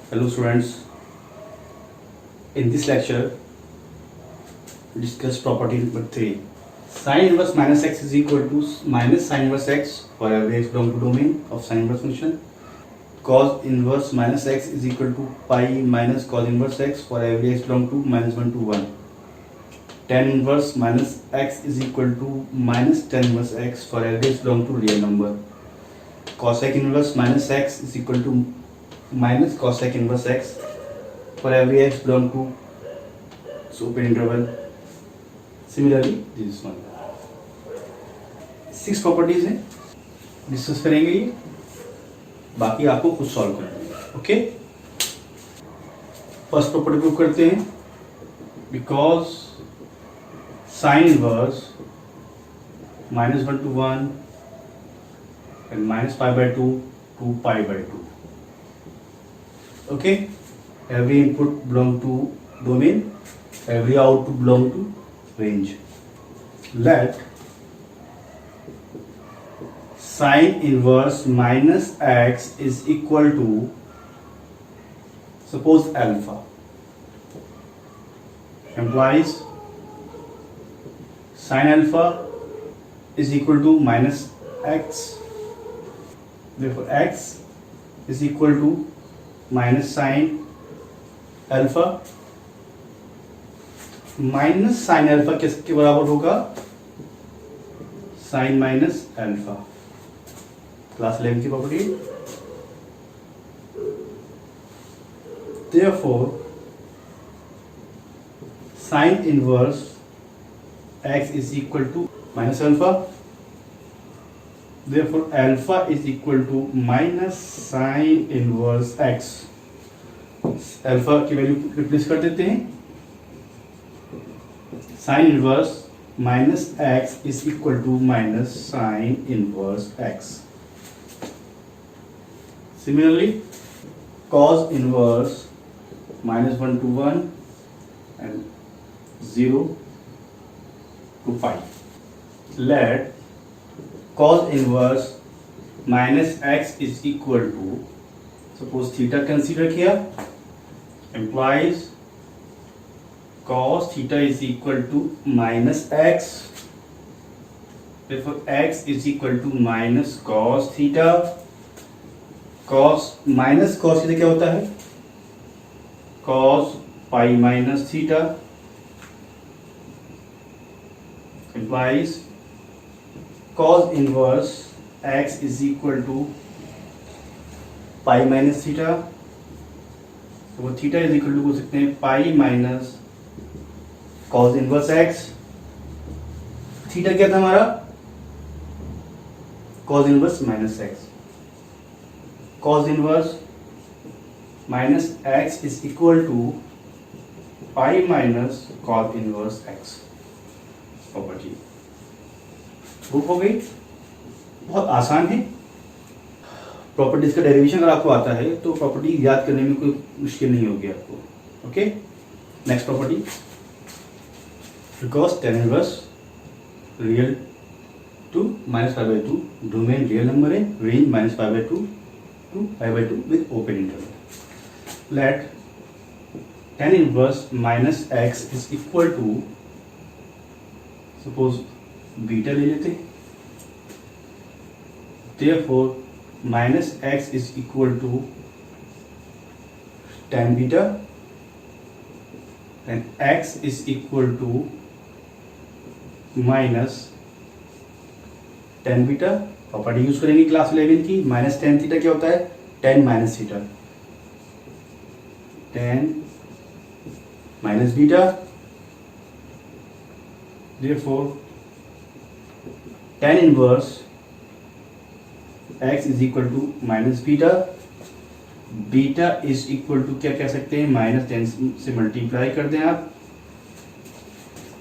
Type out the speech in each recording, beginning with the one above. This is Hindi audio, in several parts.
Hello students, in this lecture discuss property number 3. Sin inverse minus x is equal to minus sin inverse x for every x belong to domain of sin inverse function. Cos inverse minus x is equal to pi minus cos inverse x for every x belong to minus 1 to 1. Tan inverse minus x is equal to minus tan inverse x for every x belong to real number. Cosec inverse minus x is equal to minus cosec inverse x for every x belong to open interval. Similarly, this one. 6 properties हैं, डिस्कस करेंगे ये, बाकी आपको खुद सॉल्व करना है. ओके, फर्स्ट प्रॉपर्टी प्रूव करते हैं. Because sine inverse -1 to 1 and -π/2 to π/2. Okay, every input belong to domain, every output belong to range. Let sin inverse minus x is equal to, suppose alpha, implies sin alpha is equal to minus x, therefore x is equal to minus sin alpha. Minus sine alpha किसके बराबर होगा? Sine minus alpha. क्लास 11 की property. Therefore sin inverse x is equal to minus alpha. Therefore alpha is equal to minus sin inverse x. Alpha की वैल्यू रिप्लेस कर देते हैं. sin inverse minus x is equal to minus sin inverse x. Similarly, cos inverse -1 to 1 and 0 to pi. Let cos inverse minus x is equal to, suppose theta consider किया, implies cos theta is equal to minus x. Therefore x is equal to minus cos theta. Cos minus cos theta क्या होता है? Cos pi minus theta implies cos inverse x is equal to pi minus theta. तो वो थीटा इज इक्वल टू बोल सकते हैं pi minus cos inverse x. Theta क्या था हमारा? cos inverse minus x. cos inverse minus x is equal to pi minus cos inverse x. Property proof हो गई. बहुत आसान है. प्रॉपर्टीज का डेरिवेशन अगर आपको आता है तो प्रॉपर्टी याद करने में कोई मुश्किल नहीं होगी आपको. Okay, next property. Because tan inverse real to -π/2, domain real number है, range -π/2 to π/2 with open interval. Let tan inverse minus x is equal to, suppose beta ले लेते हैं. Therefore minus x is equal to tan beta and x is equal to minus tan beta. Property use करेंगे क्लास 11 की. माइनस टेन थीटा क्या होता है? Tan minus theta. Tan minus beta. Therefore tan inverse x is equal to minus beta. Beta is equal to क्या कह सकते हैं? माइनस टेन से मल्टीप्लाई कर दें आप.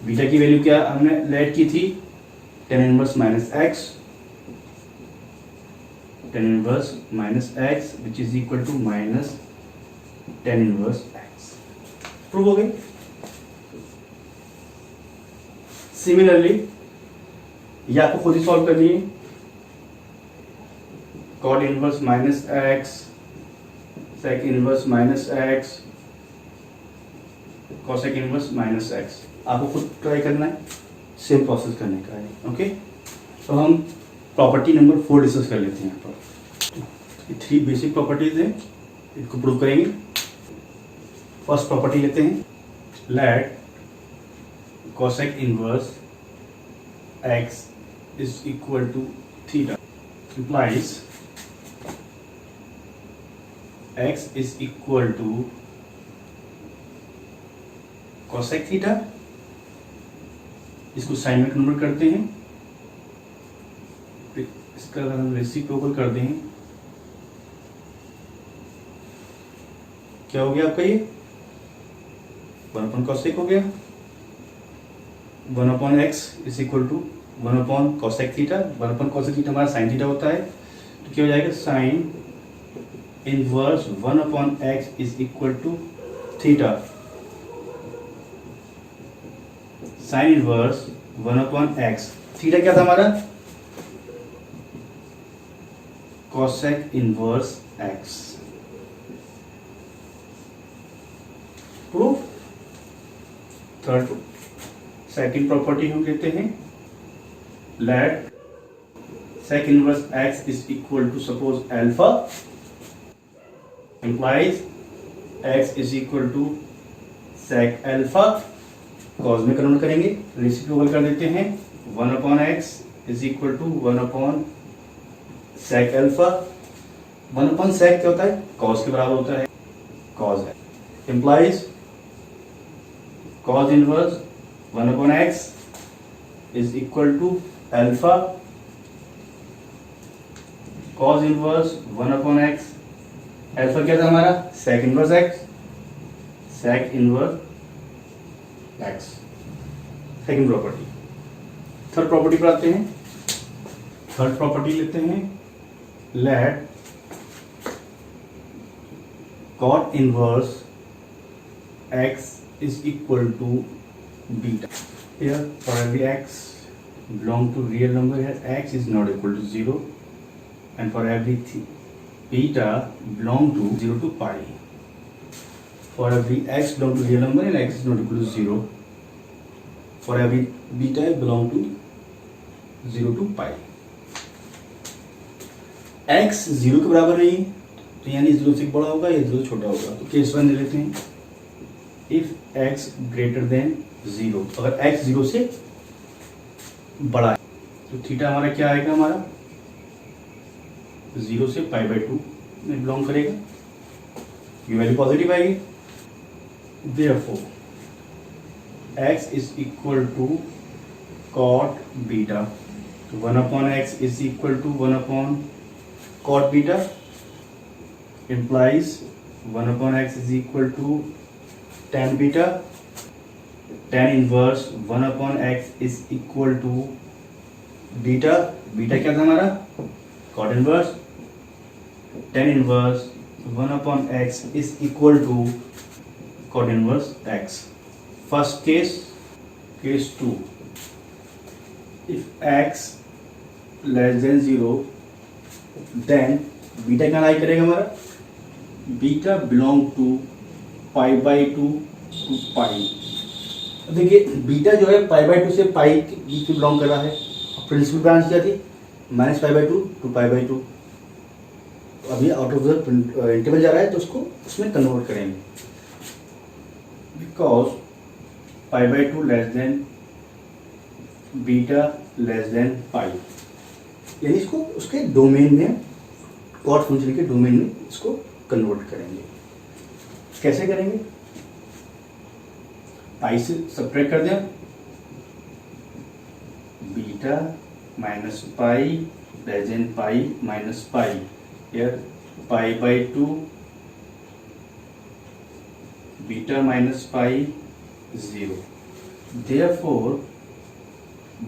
बीटा की वैल्यू क्या हमने लेट की थी? Tan inverse minus X. Tan inverse minus X which is equal to minus tan inverse x. Prove हो गई. सिमिलरली ये आपको खुद ही सॉल्व करनी है. cot inverse minus X sec inverse minus X cosec inverse minus X. आपको खुद ट्राई करना है, सेम प्रोसेस करने का है। ओके, तो हम प्रॉपर्टी नंबर 4 डिस्कस कर लेते हैं। यहाँ पर 3 बेसिक प्रॉपर्टीज हैं, इनको प्रूव करेंगे। फर्स्ट प्रॉपर्टी लेते हैं, let cosec inverse X is equal to theta implies x is equal to cosec theta. इसको साइन में कन्वर्ट करते हैं, इसका अगर हम रेसिप्रोकल कर दें, क्या हो गया आपका ये 1 cosec हो गया। 1/x is equal to 1 cosec theta. 1 cosec theta हमारा साइन थीटा होता है, तो क्या हो जाएगा sine inverse 1/x is equal to theta. Sine inverse 1/x, theta क्या था हमारा cosec inverse x। Proof. Third second property हम लेते हैं, let sec inverse x is equal to suppose alpha implies x is equal to sec alpha। Cause में कन्वर्ट करेंगे, रेसिप्रोकल कर देते हैं, 1/x is equal to 1/sec alpha। 1/sec क्या होता है, कॉज के बराबर होता है, कॉज है, implies cos inverse 1/x is equal to alpha। cos inverse 1/x, alpha क्या था हमारा sec inverse x, sec inverse x। Second property. Third property पर आते हैं, थर्ड प्रॉपर्टी लेते हैं, let cot inverse x is equal to beta। here for every x belong to real number, here x is not equal to 0, and for every beta belong to 0 to pi। for every x belong to real number and x is not equal to 0, for every beta belong to 0 to pi। x 0 के बराबर नहीं है, तो यानी 0 से बड़ा होगा या 0 छोटा होगा। तो केस 1 ले लेते हैं, इफ x ग्रेटर देन 0, अगर x 0 से बड़ा है तो थीटा हमारा क्या आएगा, हमारा 0 से π/2 में बिलोंग करेगा, ये वैल्यू पॉजिटिव आएगी। Therefore x is equal to cot beta, 1/x is equal to 1/cot beta, implies 1/x is equal to tan beta। tan inverse 1/x is equal to beta, beta क्या था हमारा cot inverse, tan inverse 1/x is equal to cot inverse x। First case, case 2, if x less than 0 then beta क्या लाई करेगा हमारा, बीटा बिलोंग टू π/2 टू पाई। देखिए बीटा जो है π/2 से पाई के बीच में बिलोंग कर रहा है, प्रिंसिपल ब्रांच क्या थी -π/2 टू π/2। अभी आउट ऑफ द इंटरवल जा रहा है तो उसको उसमें कन्वर्ट करेंगे, because π/2 less than beta less than pi, यानी इसको उसके डोमेन में, कॉट फंक्शन के डोमेन में इसको कन्वर्ट करेंगे। कैसे करेंगे, पाई से सब्ट्रैक्ट कर दें, beta minus pi less than pi minus pi, here π/2 beta minus pi 0। therefore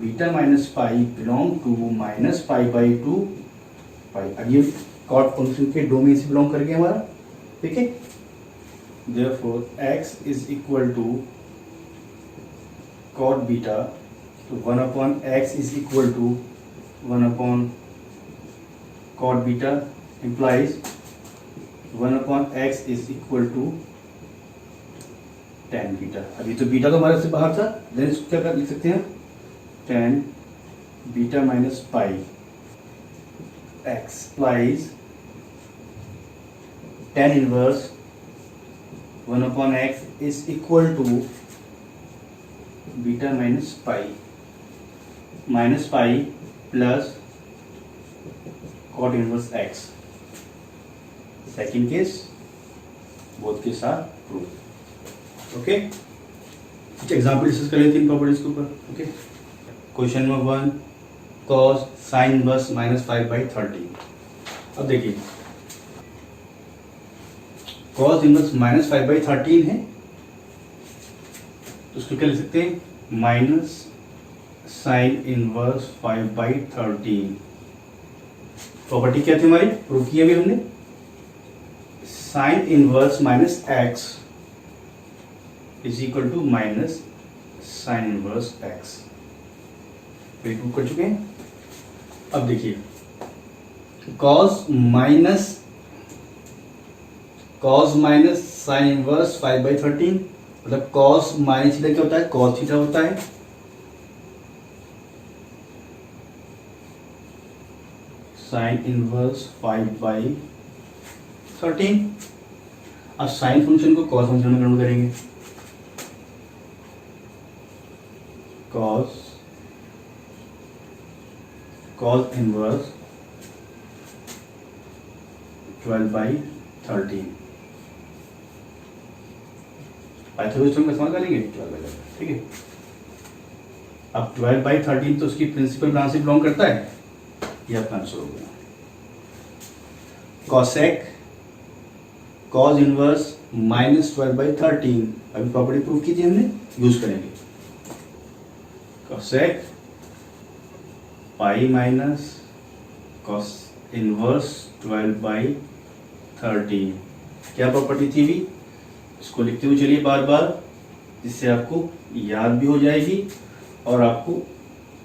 beta minus pi belong to -π/2 pi. अब ये कॉट फंक्शन के डोमेन से बिलोंग कर गया हमारा, ठीक है। therefore x is equal to cot beta, तो 1/x is equal to 1/cot beta, implies 1/x is equal to tan beta. अभी तो बीटा तो हमारे से बाहर था, देन इसको क्या कर लिख सकते हैं tan beta minus pi x implies tan inverse 1/x is equal to beta minus pi plus cot inverse x। Second case both के साथ प्रूव। ओके, कुछ एग्जाम्पल डिस्कस कर लेते हैं प्रॉपर्टीज के ऊपर। Okay, question number 1 cos sin inverse -5/13। अब देखिए cos इनवर्स -5/13 है तो उसको क्या लिख सकते हैं माइनस साइन इनवर्स 5/13। प्रॉपर्टी क्या थी हमारी, प्रूव की अभी हमने, sine inverse minus x is equal to minus sine inverse x, prove कर चुके हैं। अब देखिए cos माइनस साइन इनवर्स 5/13 मतलब cos माइनस थीटा क्या होता है, cos थीटा होता है। Sine inverse 5/13। अब साइन फंक्शन को cos फंक्शन में कन्वर्ट करेंगे, cos इनवर्स 12/13 पाइथागोरस थ्योरम का इस्तेमाल करेंगे 12/13। ठीक है, अब 12/13 तो उसकी प्रिंसिपल ब्रांच से बिलोंग करता है, ये आपका आंसर हो गया। कॉसेक cos इनवर्स -12/13, अभी प्रॉपर्टी प्रूव की थी हमने, यूज करेंगे कॉसेक पाई माइनस cos इनवर्स 12/13। क्या प्रॉपर्टी थी भी, इसको लिखते हुए चलिए बार बार, जिससे आपको याद भी हो जाएगी और आपको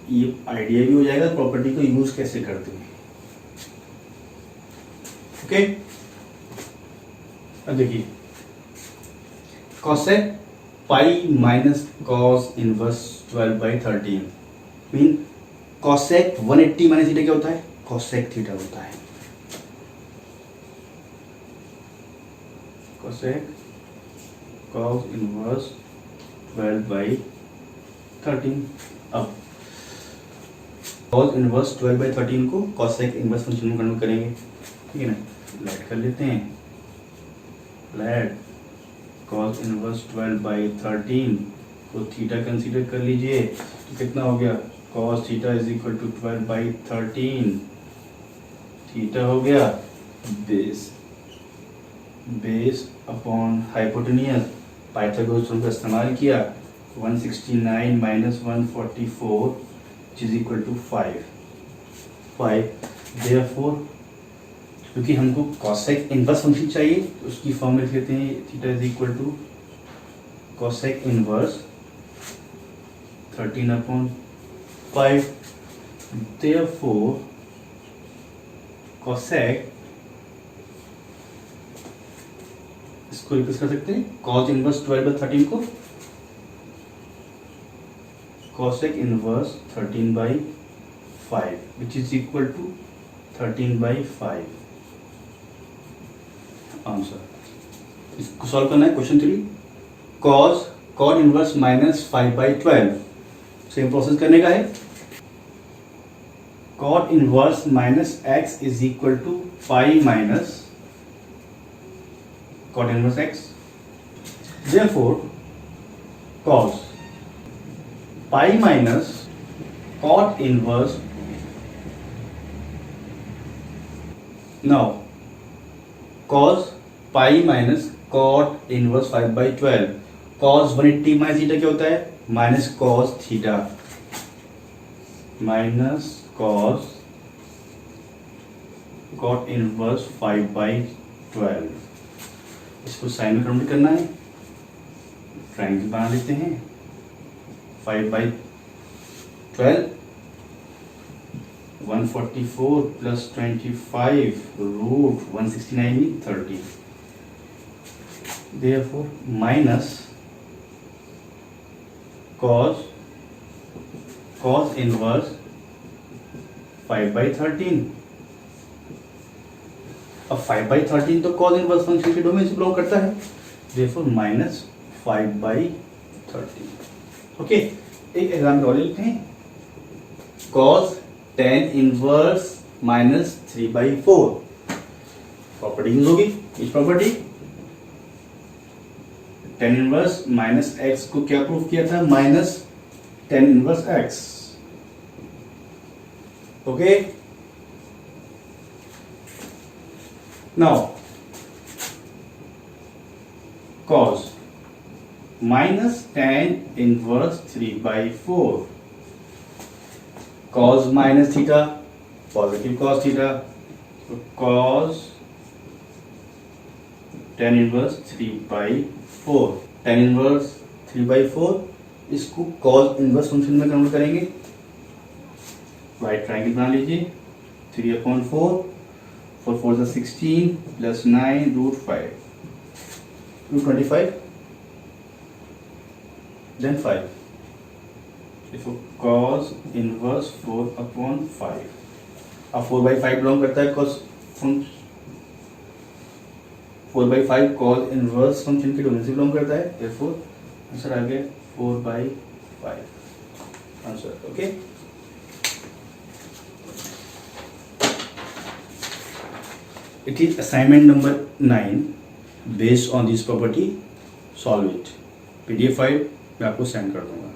ये आइडिया भी हो जाएगा प्रॉपर्टी को यूज कैसे करते हैं। ओके, अब देखिए cosec pi minus cos inverse 12/13 mean cosec 180 minus theta क्या होता है, कॉसेक थीटा होता है। Cosec cos inverse 12/13। अब कॉस इनवर्स 12/13 को कॉसेक इनवर्स फंक्शन में कन्वर्ट करेंगे, ठीक है ना। लेट कर लेते हैं, लेट कॉस इनवर्स 12/13 को थीटा कंसीडर कर लीजिए तो कितना हो गया, cos theta is equal to 12/13। Theta हो गया base upon hypotenuse, Pythagoras theorem का इस्तेमाल किया, 169 minus 144 is equal to 5। Therefore क्योंकि हमको कॉसेक इनवर्स फंक्शन चाहिए तो उसकी फॉर्म में लिख लेते हैं, theta is equal to cosec inverse 13/5। Therefore cosec, इसको रिप्लेस कर सकते हैं कॉस इनवर्स 12/13 को cosec inverse 13/5 which is equal to 13/5 answer. इसको सॉल्व करना है question 3, cot inverse -5/12। Same process करने का है, cot inverse minus x is equal to pi minus cot inverse x। Therefore, cos pi minus cot inverse, now cos pi minus cot inverse 5/12, cos 180 minus theta क्या होता है, minus cos theta, minus cos cot inverse 5/12। इसको साइन में कन्वर्ट करना है, ट्रायंगल बना लेते हैं, 5/12 144 plus 25 root 169 is 30. Therefore minus cos inverse 5/13. अब 5/13 तो cos इनवर्स फंक्शन के डोमेन से बिलोंग करता है, therefore minus 5/13. ओके, एक एग्जाम्पल और लेते हैं. cos tan inverse minus 3/4 property use होगी. इस property tan inverse minus x को क्या प्रूव किया था? Minus tan inverse x. Okay, now cos minus tan inverse 3/4 cos minus theta positive cos theta, तो cos tan inverse 3/4. tan inverse 3/4 इसको cos इनवर्स फंक्शन में कन्वर्ट करेंगे. राइट ट्रायंगल बना लीजिए. 3/4 4 4 16 plus 9 root 5 root 25 then 5. Therefore cos inverse 4/5. अब 4/5 बिलोंग करता है cos function. 4/5 cos inverse function के डोमेन से बिलोंग करता है. Therefore आंसर आ गया 4/5 answer. Okay, it is assignment number 9. Based on this property solve it. PDF file मैं आपको सेंड कर दूंगा.